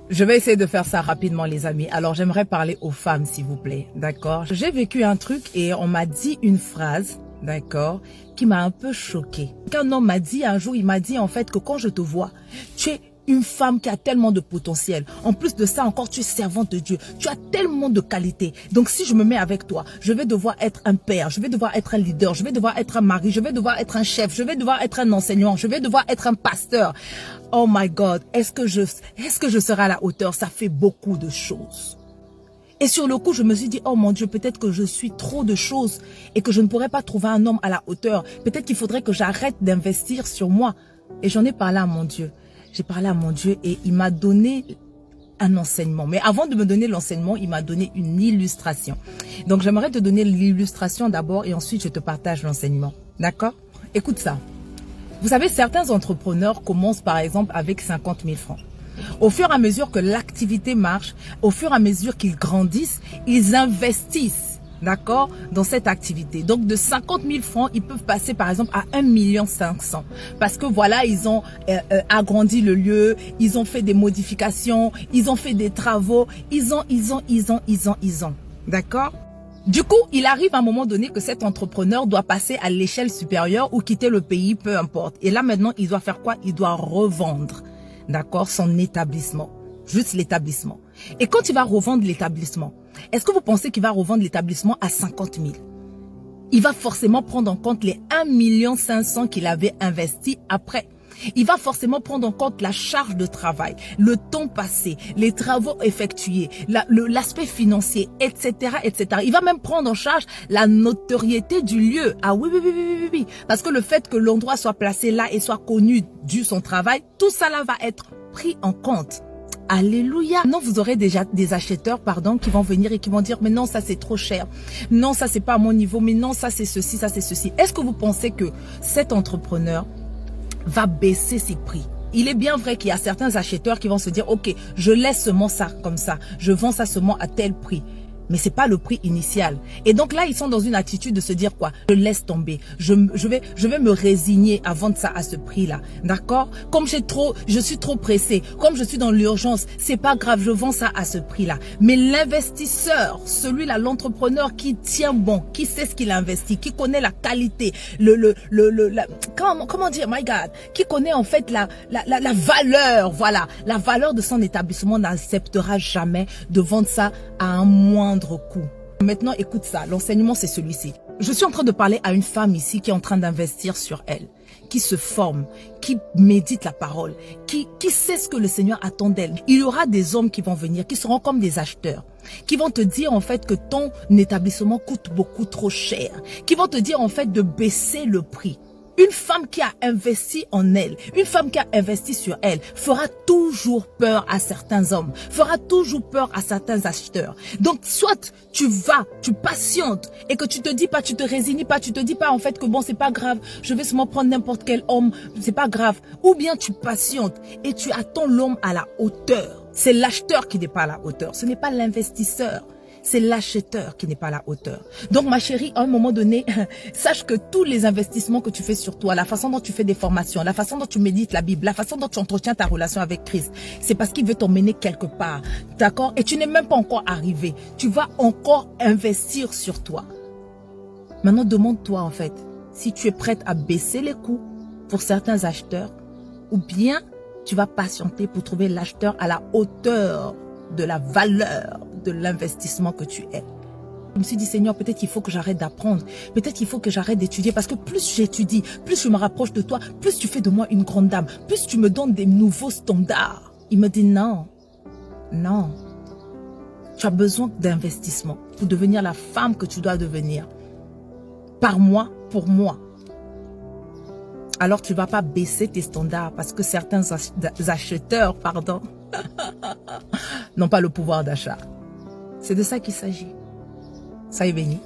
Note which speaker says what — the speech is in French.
Speaker 1: Je vais essayer de faire ça rapidement, les amis. Alors, j'aimerais parler aux femmes, s'il vous plaît. D'accord? J'ai vécu un truc et on m'a dit une phrase, d'accord, qui m'a un peu choquée. Qu'un homme m'a dit un jour, il m'a dit en fait que quand je te vois, tu es une femme qui a tellement de potentiel. En plus de ça, encore, tu es servante de Dieu. Tu as tellement de qualités. Donc, si je me mets avec toi, je vais devoir être un père, je vais devoir être un leader, je vais devoir être un mari, je vais devoir être un chef, je vais devoir être un enseignant, je vais devoir être un pasteur. Oh my God, est-ce que je serai à la hauteur? Ça fait beaucoup de choses. Et sur le coup, je me suis dit, oh mon Dieu, peut-être que je suis trop de choses et que je ne pourrais pas trouver un homme à la hauteur. Peut-être qu'il faudrait que j'arrête d'investir sur moi. Et j'en ai parlé à mon Dieu. J'ai parlé à mon Dieu et il m'a donné un enseignement. Mais avant de me donner l'enseignement, il m'a donné une illustration. Donc, j'aimerais te donner l'illustration d'abord et ensuite, je te partage l'enseignement. D'accord? Écoute ça. Vous savez, certains entrepreneurs commencent par exemple avec 50 000 francs. Au fur et à mesure que l'activité marche, au fur et à mesure qu'ils grandissent, ils investissent, d'accord, dans cette activité. Donc de 50 000 francs, ils peuvent passer par exemple à 1 500 000. Parce que voilà, ils ont agrandi le lieu, ils ont fait des modifications, ils ont fait des travaux, ils ont. D'accord? Du coup, il arrive à un moment donné que cet entrepreneur doit passer à l'échelle supérieure ou quitter le pays, peu importe. Et là maintenant, il doit faire quoi? Il doit revendre, d'accord, son établissement. Juste l'établissement. Et quand il va revendre l'établissement, est-ce que vous pensez qu'il va revendre l'établissement à 50 000? Il va forcément prendre en compte les 1 500 000 qu'il avait investi après. Il va forcément prendre en compte la charge de travail, le temps passé, les travaux effectués, l'aspect financier, etc., etc. Il va même prendre en charge la notoriété du lieu. Ah oui. Parce que le fait que l'endroit soit placé là et soit connu dû son travail, tout ça là va être pris en compte. Alléluia. Non, vous aurez déjà des acheteurs, qui vont venir et qui vont dire, mais non, ça c'est trop cher. Non, ça c'est pas à mon niveau. Mais non, ça c'est ceci, ça c'est ceci. Est-ce que vous pensez que cet entrepreneur va baisser ses prix? Il est bien vrai qu'il y a certains acheteurs qui vont se dire, ok, je laisse seulement ça comme ça, je vends ça seulement à tel prix. Mais c'est pas le prix initial. Et donc là, ils sont dans une attitude de se dire quoi? Je laisse tomber. Je vais me résigner à vendre ça à ce prix-là. D'accord? Comme je suis trop pressé, comme je suis dans l'urgence, c'est pas grave, je vends ça à ce prix-là. Mais l'investisseur, celui-là, l'entrepreneur qui tient bon, qui sait ce qu'il investit, qui connaît la qualité, comment dire, my God, qui connaît en fait la valeur, voilà, la valeur de son établissement, n'acceptera jamais de vendre ça à un moindre coût. Maintenant, écoute ça, l'enseignement c'est celui-ci. Je suis en train de parler à une femme ici qui est en train d'investir sur elle, qui se forme, qui médite la parole, qui sait ce que le Seigneur attend d'elle. Il y aura des hommes qui vont venir, qui seront comme des acheteurs, qui vont te dire en fait que ton établissement coûte beaucoup trop cher, qui vont te dire en fait de baisser le prix. Une femme qui a investi en elle, une femme qui a investi sur elle, fera toujours peur à certains hommes, fera toujours peur à certains acheteurs. Donc, soit tu patientes et que tu te dis pas, tu te résignes pas, tu te dis pas en fait que bon, c'est pas grave, je vais seulement prendre n'importe quel homme, c'est pas grave. Ou bien tu patientes et tu attends l'homme à la hauteur. C'est l'acheteur qui n'est pas à la hauteur, ce n'est pas l'investisseur. C'est l'acheteur qui n'est pas à la hauteur. Donc ma chérie, à un moment donné, sache que tous les investissements que tu fais sur toi, la façon dont tu fais des formations, la façon dont tu médites la Bible, la façon dont tu entretiens ta relation avec Christ, c'est parce qu'il veut t'emmener quelque part. D'accord? Et tu n'es même pas encore arrivé. Tu vas encore investir sur toi. Maintenant, demande-toi en fait, si tu es prête à baisser les coûts pour certains acheteurs, ou bien tu vas patienter pour trouver l'acheteur à la hauteur de la valeur de l'investissement que tu es. Je me suis dit, Seigneur, peut-être il faut que j'arrête d'apprendre. Peut-être il faut que j'arrête d'étudier. Parce que plus j'étudie, plus je me rapproche de toi, plus tu fais de moi une grande dame. Plus tu me donnes des nouveaux standards. Il me dit non. Non. Tu as besoin d'investissement pour devenir la femme que tu dois devenir. Par moi, pour moi. Alors tu ne vas pas baisser tes standards parce que certains acheteurs, n'ont pas le pouvoir d'achat. C'est de ça qu'il s'agit. Soyez bénis.